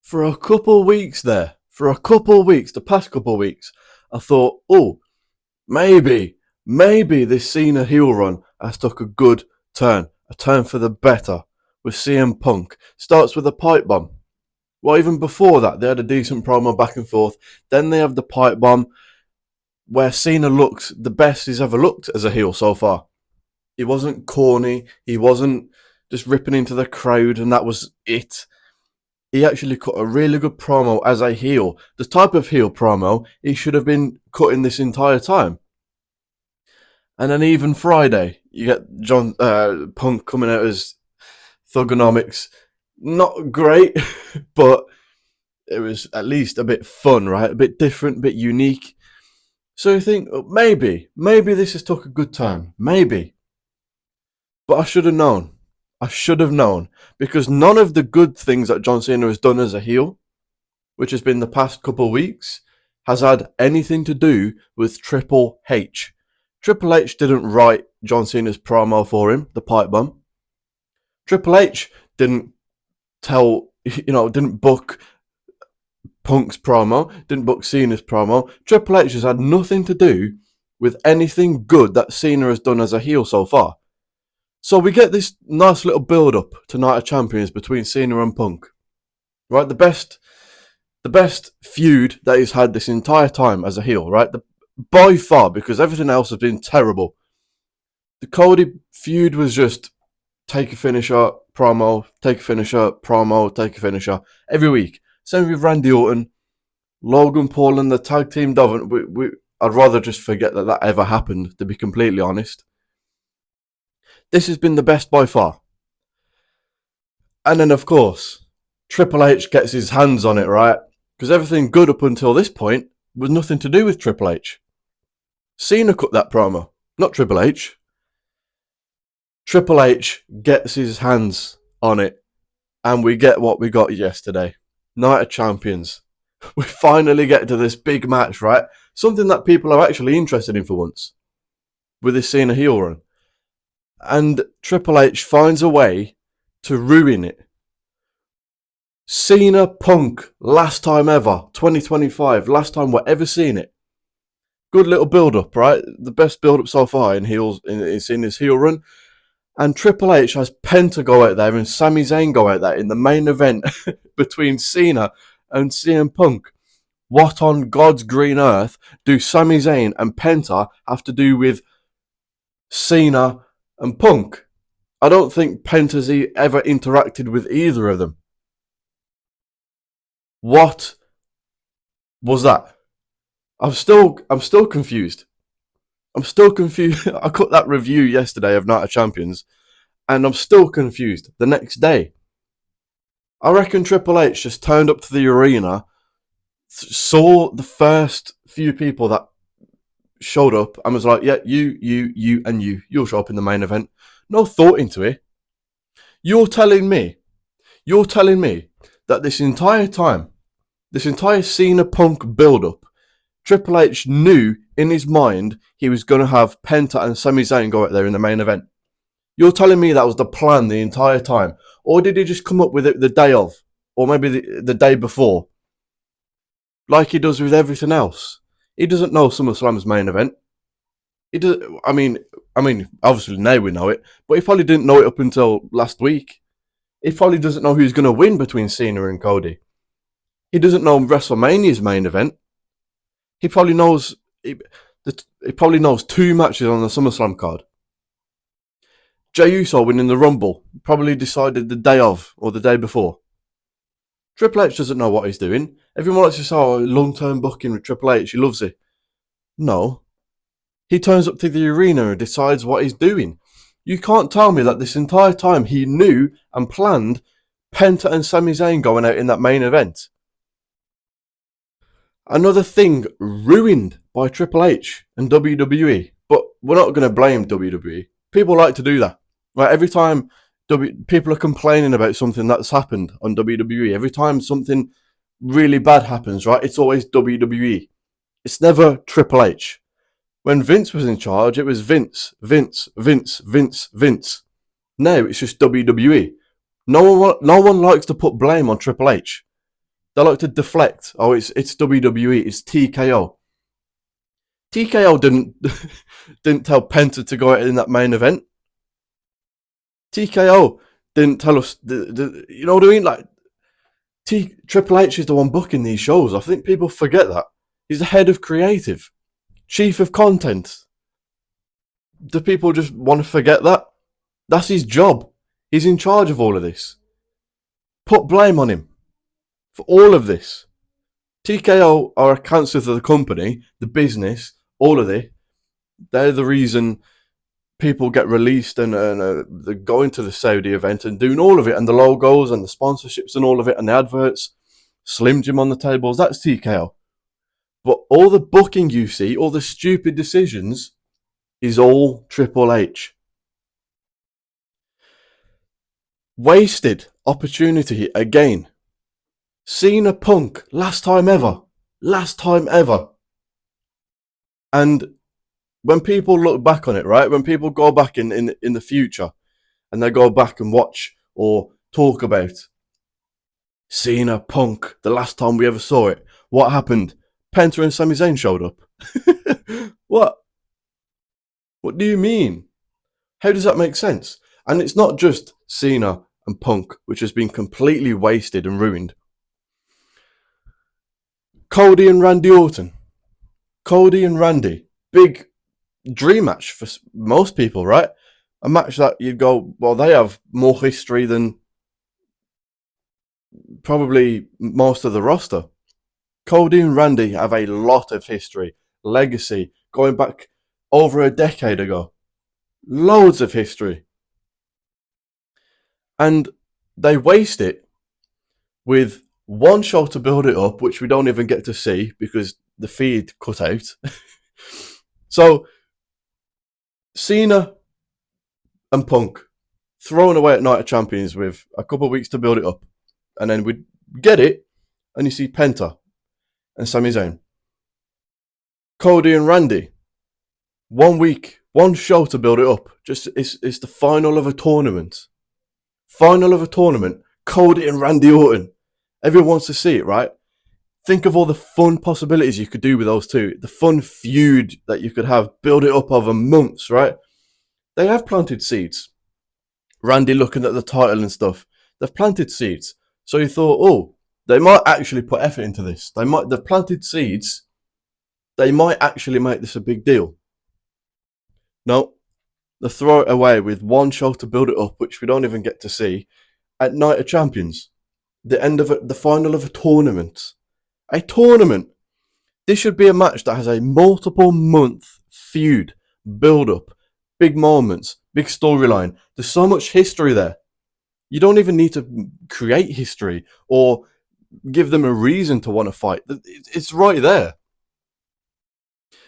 For a couple of weeks there, the past couple of weeks, I thought, oh, maybe this Cena heel run has took a good turn, a turn for the better with CM Punk. Starts with a pipe bomb. Well, even before that, they had a decent promo back and forth. Then they have the pipe bomb where Cena looks the best he's ever looked as a heel so far. He wasn't corny. He wasn't just ripping into the crowd and that was it. He actually cut a really good promo as a heel. The type of heel promo he should have been cutting this entire time. And then even Friday, you get Punk coming out as Thugonomics. Not great, but it was at least a bit fun, right? A bit different, a bit unique. So you think, maybe this has took a good turn. Maybe. But I should have known. Because none of the good things that John Cena has done as a heel, which has been the past couple of weeks, has had anything to do with Triple H. Triple H didn't write John Cena's promo for him, the pipe bomb. Triple H didn't book Punk's promo, didn't book Cena's promo. Triple H has had nothing to do with anything good that Cena has done as a heel so far. So we get this nice little build-up to Night of Champions between Cena and Punk. Right? The best feud that he's had this entire time as a heel, right? By far, because everything else has been terrible. The Cody feud was just take a finisher, promo, take a finisher, promo, take a finisher, every week. Same with Randy Orton, Logan Paul and the tag team Doven. I'd rather just forget that ever happened, to be completely honest. This has been the best by far. And then, of course, Triple H gets his hands on it, right? Because everything good up until this point was nothing to do with Triple H. Cena cut that promo, not Triple H. Triple H gets his hands on it, and we get what we got yesterday. Night of Champions. We finally get to this big match, right? Something that people are actually interested in for once. With this Cena heel run. And Triple H finds a way to ruin it. Cena Punk, last time ever, 2025, last time we're ever seen it. Good little build-up, right? The best build-up so far in Cena's heel run. And Triple H has Penta go out there and Sami Zayn go out there in the main event between Cena and CM Punk. What on God's green earth do Sami Zayn and Penta have to do with Cena and Punk? I don't think Penta's ever interacted with either of them. What was that? I'm still confused. I cut that review yesterday of Night of Champions, and I'm still confused the next day. I reckon Triple H just turned up to the arena, saw the first few people that showed up, and was like, yeah, you, and you'll show up in the main event. No thought into it. You're telling me that this entire time, this entire Cena Punk build-up, Triple H knew in his mind he was going to have Penta and Sami Zayn go out there in the main event. You're telling me that was the plan the entire time? Or did he just come up with it the day of? Or maybe the day before? Like he does with everything else. He doesn't know SummerSlam's main event. He does. I mean, obviously now we know it, but he probably didn't know it up until last week. He probably doesn't know who's going to win between Cena and Cody. He doesn't know WrestleMania's main event. He probably knows two matches on the SummerSlam card. Jey Uso winning the Rumble, probably decided the day of or the day before. Triple H doesn't know what he's doing. Everyone likes to say, long-term booking with Triple H, he loves it. No. He turns up to the arena and decides what he's doing. You can't tell me that this entire time he knew and planned Penta and Sami Zayn going out in that main event. Another thing ruined by Triple H and WWE. But we're not going to blame WWE. People like to do that. Right? Every time people are complaining about something that's happened on WWE, every time something really bad happens, right, it's always WWE. It's never Triple H. When Vince was in charge, it was Vince. Now it's just WWE. No one likes to put blame on Triple H. They like to deflect. Oh, it's WWE. It's TKO. TKO didn't tell Penta to go out in that main event. TKO didn't tell us. You know what I mean? Like Triple H is the one booking these shows. I think people forget that. He's the head of creative, chief of content. Do people just want to forget that? That's his job. He's in charge of all of this. Put blame on him for all of this. TKO are a cancer to the company, the business, all of it. They're the reason people get released and they're going to the Saudi event and doing all of it, and the logos and the sponsorships and all of it and the adverts. Slim Jim on the tables, that's TKO. But all the booking you see, all the stupid decisions, is all Triple H. Wasted opportunity again. Cena Punk, last time ever. Last time ever. And when people look back on it, right? When people go back in the future and they go back and watch or talk about Cena Punk, the last time we ever saw it, what happened? Penta and Sami Zayn showed up. What? What do you mean? How does that make sense? And it's not just Cena and Punk, which has been completely wasted and ruined. Cody and Randy Orton. Cody and Randy. Big dream match for most people, right? A match that you'd go, well, they have more history than probably most of the roster. Cody and Randy have a lot of history, legacy, going back over a decade ago. Loads of history. And they waste it with one show to build it up, which we don't even get to see because the feed cut out. So, Cena and Punk thrown away at Night of Champions with a couple of weeks to build it up. And then we get it, and you see Penta and Sami Zayn. Cody and Randy, 1 week, one show to build it up. Just it's the final of a tournament. Final of a tournament. Cody and Randy Orton. Everyone wants to see it, right? Think of all the fun possibilities you could do with those two. The fun feud that you could have. Build it up over months, right? They have planted seeds. Randy looking at the title and stuff. They've planted seeds. So you thought, oh, they might actually put effort into this. They've planted seeds. They might actually make this a big deal. No, they throw it away with one show to build it up, which we don't even get to see, at Night of Champions. The end of the final of a tournament. A tournament. This should be a match that has a multiple month feud, build up, big moments, big storyline. There's so much history there. You don't even need to create history or give them a reason to want to fight. It's right there.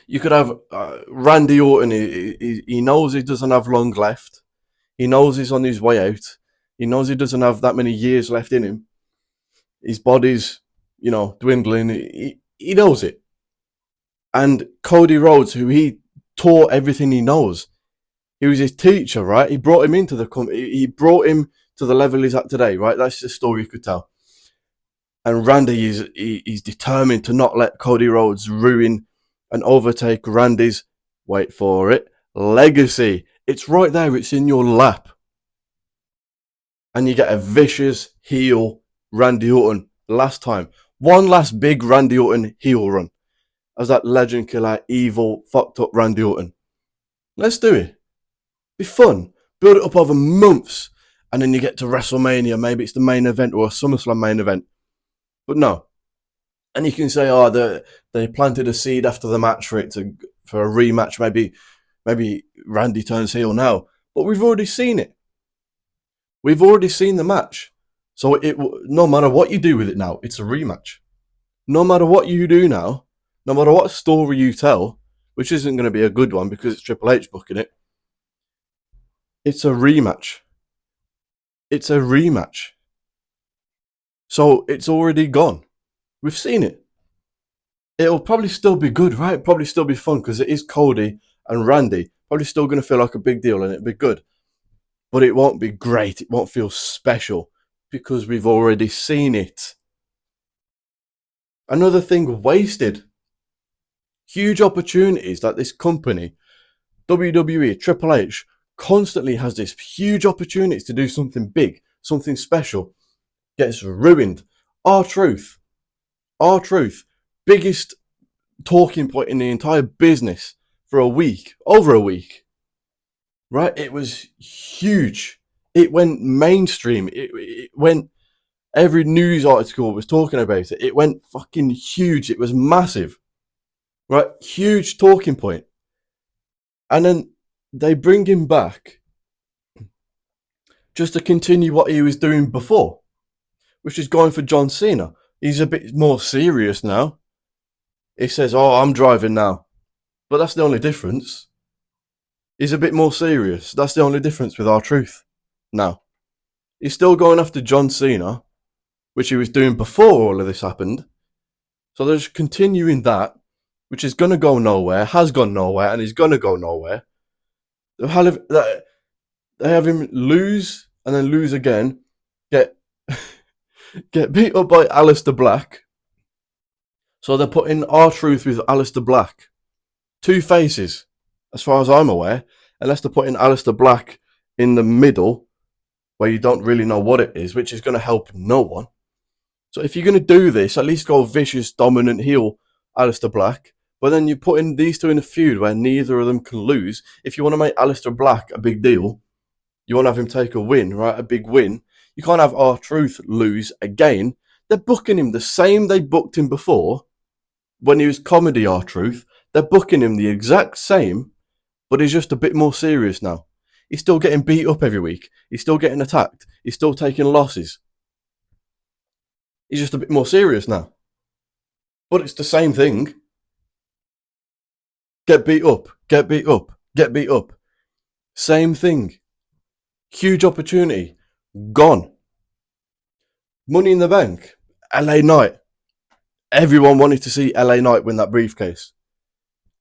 You could have Randy Orton. He knows he doesn't have long left. He knows he's on his way out. He knows he doesn't have that many years left in him. His body's, dwindling. He knows it. And Cody Rhodes, who he taught everything he knows. He was his teacher, right? He brought him into the company. He brought him to the level he's at today, right? That's the story you could tell. And Randy he's determined to not let Cody Rhodes ruin and overtake Randy's, wait for it, legacy. It's right there. It's in your lap. And you get a vicious heel Randy Orton last time. One last big Randy Orton heel run as that legend killer, evil, fucked up Randy Orton. Let's do it. Be fun. Build it up over months. And then you get to WrestleMania. Maybe it's the main event or a SummerSlam main event. But no. And you can say, they planted a seed after the match for a rematch. Maybe Randy turns heel now. But we've already seen it. We've already seen the match. So no matter what you do with it now, it's a rematch. No matter what you do now, no matter what story you tell, which isn't going to be a good one because it's Triple H booking it, it's a rematch. It's a rematch. So it's already gone. We've seen it. It'll probably still be good, right? Probably still be fun because it is Cody and Randy. Probably still going to feel like a big deal and it'll be good. But it won't be great. It won't feel special because we've already seen it. Another thing wasted. Huge opportunities that this company, WWE, Triple H, constantly has this huge opportunities to do something big, something special, gets ruined. R-Truth, biggest talking point in the entire business for a week, over a week, right? It was huge. It went mainstream. It went, every news article was talking about it. It went fucking huge. It was massive, right? Huge talking point. And then they bring him back just to continue what he was doing before, which is going for John Cena. He's a bit more serious now. He says, "Oh, I'm driving now." But that's the only difference. He's a bit more serious. That's the only difference with R-Truth now. He's still going after John Cena, which he was doing before all of this happened. So they're just continuing that, which is going to go nowhere, has gone nowhere, and is going to go nowhere. They have him lose and then lose again, get beat up by Aleister Black. So they're putting R-Truth with Aleister Black. Two faces, as far as I'm aware, unless they're putting Aleister Black in the middle, where you don't really know what it is, which is going to help no one. So if you're going to do this, at least go vicious, dominant heel Aleister Black. But then you put in these two in a feud where neither of them can lose. If you want to make Aleister Black a big deal, you want to have him take a win, right? A big win. You can't have R-Truth lose again. They're booking him the same they booked him before when he was comedy R-Truth. They're booking him the exact same, but he's just a bit more serious now. He's still getting beat up every week. He's still getting attacked. He's still taking losses. He's just a bit more serious now. But it's the same thing. Get beat up, get beat up, get beat up. Same thing. Huge opportunity. Gone. Money in the Bank. LA Knight. Everyone wanted to see LA Knight win that briefcase.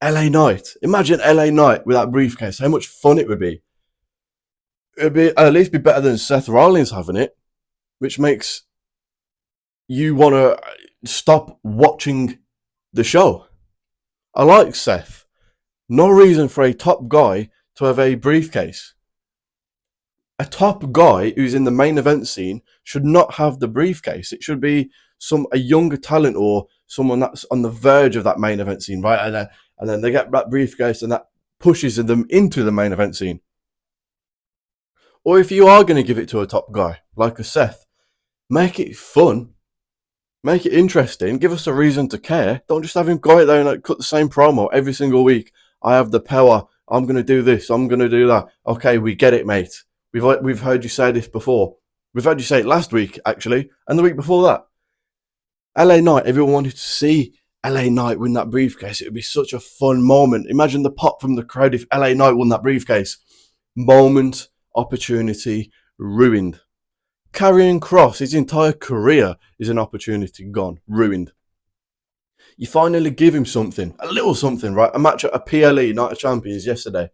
LA Knight. Imagine LA Knight with that briefcase. How much fun it would be. It would be at least be better than Seth Rollins having it, which makes you want to stop watching the show. I like Seth. No reason for a top guy to have a briefcase. A top guy who's in the main event scene should not have the briefcase. It should be a younger talent or someone that's on the verge of that main event scene, right? And then they get that briefcase and that pushes them into the main event scene. Or if you are going to give it to a top guy, like a Seth, make it fun. Make it interesting. Give us a reason to care. Don't just have him go out there and cut the same promo every single week. I have the power. I'm going to do this. I'm going to do that. Okay, we get it, mate. We've heard you say this before. We've heard you say it last week, actually, and the week before that. LA Knight, everyone wanted to see LA Knight win that briefcase. It would be such a fun moment. Imagine the pop from the crowd if LA Knight won that briefcase. Moment, opportunity, ruined. Karrion Kross, his entire career is an opportunity gone, ruined. You finally give him something, a little something, right? A match at a PLE, Night of Champions yesterday,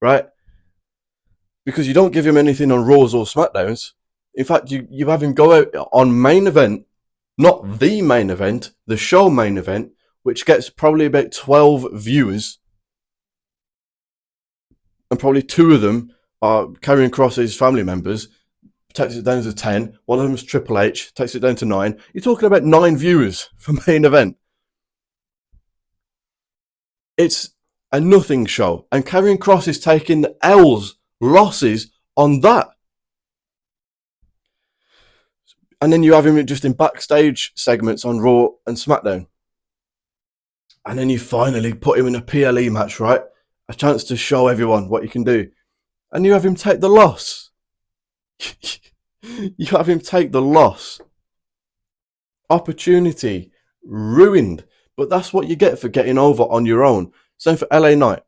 right? Because you don't give him anything on Raws or SmackDowns. In fact, you have him go out on main event, not the main event, the show main event, which gets probably about 12 viewers. And probably 2 of them are Karrion Kross's family members. Takes it down to 10. One of them is Triple H. Takes it down to 9. You're talking about 9 viewers for main event. It's a nothing show. And Karrion Kross is taking L's, losses on that. And then you have him just in backstage segments on Raw and SmackDown. And then you finally put him in a PLE match, right? A chance to show everyone what you can do. And you have him take the loss. You have him take the loss. Opportunity ruined. But that's what you get for getting over on your own. Same for LA Knight.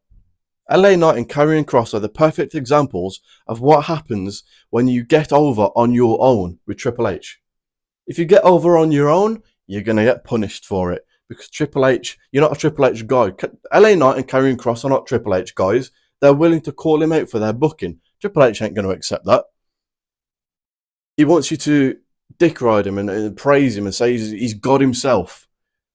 LA Knight and Karrion Kross are the perfect examples of what happens when you get over on your own with Triple H. If you get over on your own, you're going to get punished for it. Because Triple H, you're not a Triple H guy. LA Knight and Karrion Kross are not Triple H guys. They're willing to call him out for their booking. Triple H ain't going to accept that. He wants you to dick ride him and praise him and say he's God himself.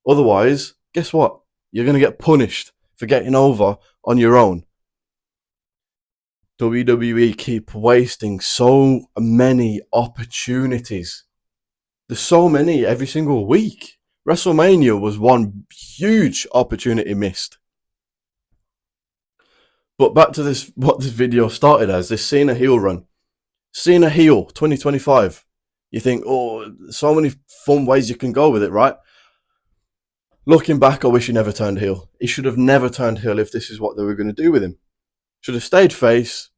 Otherwise, guess what? You're going to get punished for getting over on your own. WWE keep wasting so many opportunities. There's so many every single week. WrestleMania was one huge opportunity missed. But back to this, what this video started as, this Cena heel run. Cena heel 2025. You think, oh, so many fun ways you can go with it, right? Looking back, I wish he never turned heel. He should have never turned heel if this is what they were going to do with him. Should have stayed face,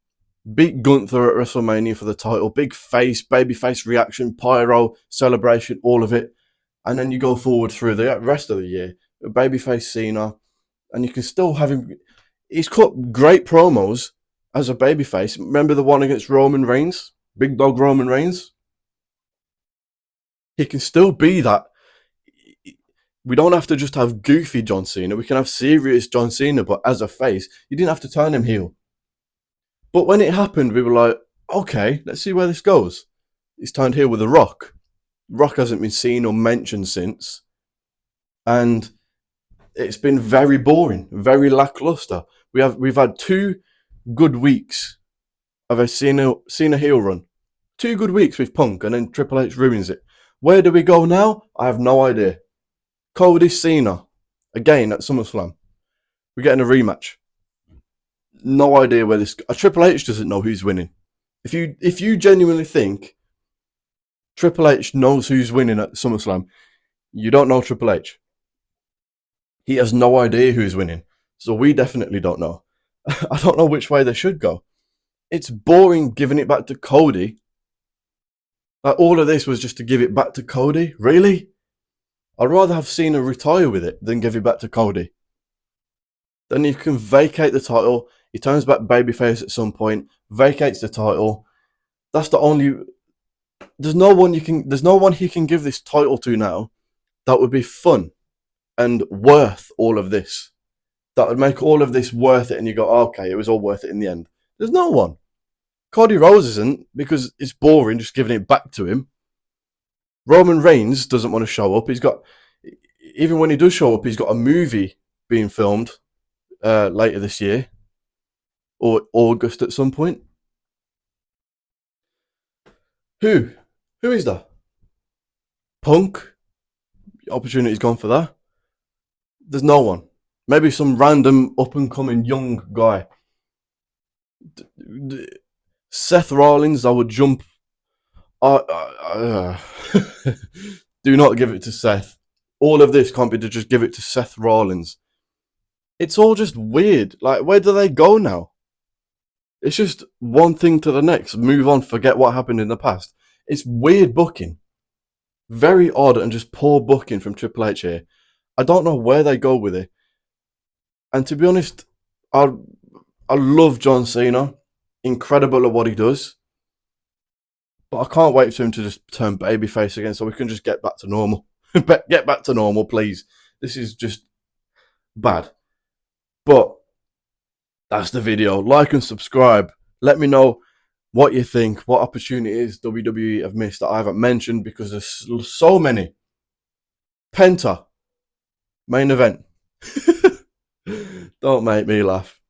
beat Gunther at WrestleMania for the title, big face, babyface reaction, pyro, celebration, all of it. And then you go forward through the rest of the year, babyface Cena, and you can still have him. He's cut great promos as a babyface. Remember the one against Roman Reigns? Big dog Roman Reigns? He can still be that. We don't have to just have goofy John Cena. We can have serious John Cena, but as a face, you didn't have to turn him heel. But when it happened, we were like, okay, let's see where this goes. He's turned heel with The Rock. Rock hasn't been seen or mentioned since. And it's been very boring, very lackluster. We've had 2 good weeks of a Cena heel run. 2 good weeks with Punk, and then Triple H ruins it. Where do we go now? I have no idea. Cody Cena, again at SummerSlam. We're getting a rematch. No idea where this. Triple H doesn't know who's winning. If you genuinely think Triple H knows who's winning at SummerSlam, you don't know Triple H. He has no idea who's winning. So we definitely don't know. I don't know which way they should go. It's boring giving it back to Cody. Like, all of this was just to give it back to Cody? Really? I'd rather have Cena retire with it than give it back to Cody. Then you can vacate the title. He turns back babyface at some point, vacates the title. That's the only. There's no one he can give this title to now that would be fun and worth all of this. That would make all of this worth it, and you go, okay, it was all worth it in the end. There's no one. Cody Rhodes isn't, because it's boring just giving it back to him. Roman Reigns doesn't want to show up. Even when he does show up, he's got a movie being filmed later this year or August at some point. Who is that? Punk? Opportunity's gone for that. There's no one. Maybe some random up and coming young guy. Seth Rollins, I would jump. Do not give it to Seth. All of this can't be to just give it to Seth Rollins. It's all just weird. Like, where do they go now? It's just one thing to the next. Move on, forget what happened in the past. It's weird booking. Very odd and just poor booking from Triple H here. I don't know where they go with it. And to be honest, I love John Cena. Incredible at what he does. But I can't wait for him to just turn babyface again so we can just get back to normal. Get back to normal, please. This is just bad. But that's the video. Like and subscribe. Let me know what you think, what opportunities WWE have missed that I haven't mentioned, because there's so many. Penta. Main event. Don't make me laugh.